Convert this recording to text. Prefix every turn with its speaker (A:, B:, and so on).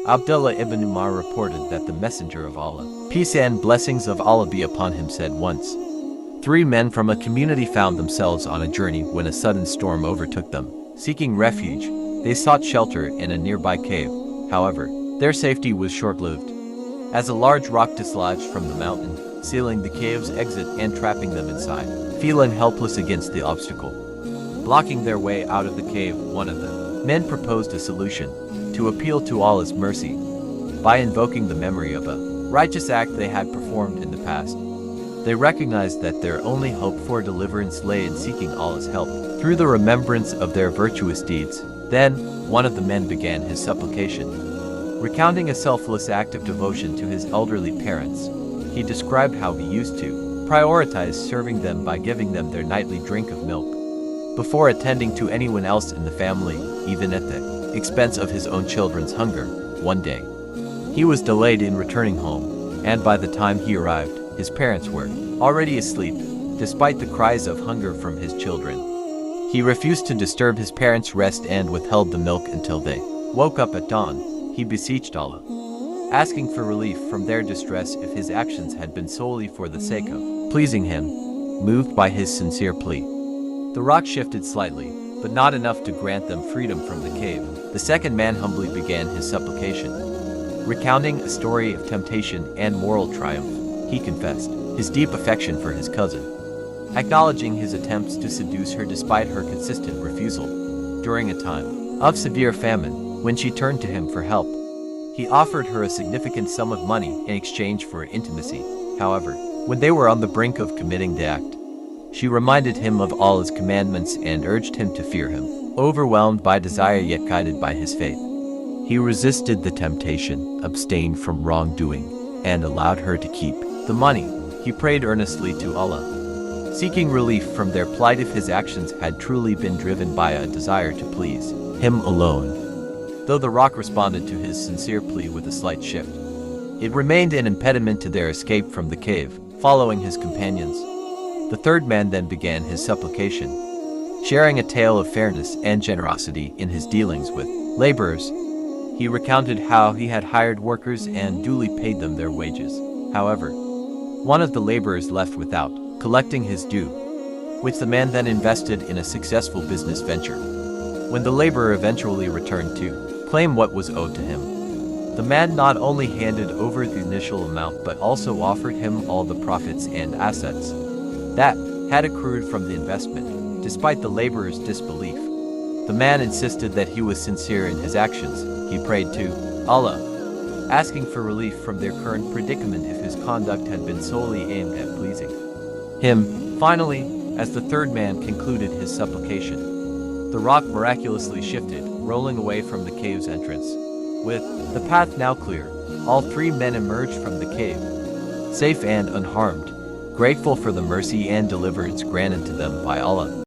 A: Abdullah ibn Umar reported that the Messenger of Allah, peace and blessings of Allah be upon him, said once, "Three men from a community found themselves on a journey when a sudden storm overtook them. Seeking refuge, they sought shelter in a nearby cave. However, their safety was short-lived, as a large rock dislodged from the mountain, sealing the cave's exit and trapping them inside. Feeling helpless against the obstacle blocking their way out of the cave, one of the men proposed a solution: to appeal to Allah's mercy by invoking the memory of a righteous act they had performed in the past. They recognized that their only hope for deliverance lay in seeking Allah's help through the remembrance of their virtuous deeds. Then, one of the men began his supplication, recounting a selfless act of devotion to his elderly parents. He described how he used to prioritize serving them by giving them their nightly drink of milk before attending to anyone else in the family, even at the expense of his own children's hunger. One day, he was delayed in returning home, and by the time he arrived, his parents were already asleep, despite the cries of hunger from his children. He refused to disturb his parents' rest and withheld the milk until they woke up at dawn. He beseeched Allah, asking for relief from their distress if his actions had been solely for the sake of pleasing him. Moved by his sincere plea, the rock shifted slightly, but not enough to grant them freedom from the cave. The second man humbly began his supplication, recounting a story of temptation and moral triumph. He confessed his deep affection for his cousin, acknowledging his attempts to seduce her despite her consistent refusal. During a time of severe famine, when she turned to him for help, he offered her a significant sum of money in exchange for intimacy. However, when they were on the brink of committing the act, she reminded him of Allah's commandments and urged him to fear him. Overwhelmed by desire yet guided by his faith, he resisted the temptation, abstained from wrongdoing, and allowed her to keep the money. He prayed earnestly to Allah, seeking relief from their plight if his actions had truly been driven by a desire to please him alone. Though the rock responded to his sincere plea with a slight shift, it remained an impediment to their escape from the cave. Following his companions, the third man then began his supplication, sharing a tale of fairness and generosity in his dealings with laborers. He recounted how he had hired workers and duly paid them their wages. However, one of the laborers left without collecting his due, which the man then invested in a successful business venture. When the laborer eventually returned to claim what was owed to him, the man not only handed over the initial amount but also offered him all the profits and assets that had accrued from the investment. Despite the laborer's disbelief, the man insisted that he was sincere in his actions. He prayed to Allah, asking for relief from their current predicament if his conduct had been solely aimed at pleasing him. Finally, as the third man concluded his supplication, the rock miraculously shifted, rolling away from the cave's entrance. With the path now clear, all three men emerged from the cave, safe and unharmed, grateful for the mercy and deliverance granted to them by Allah.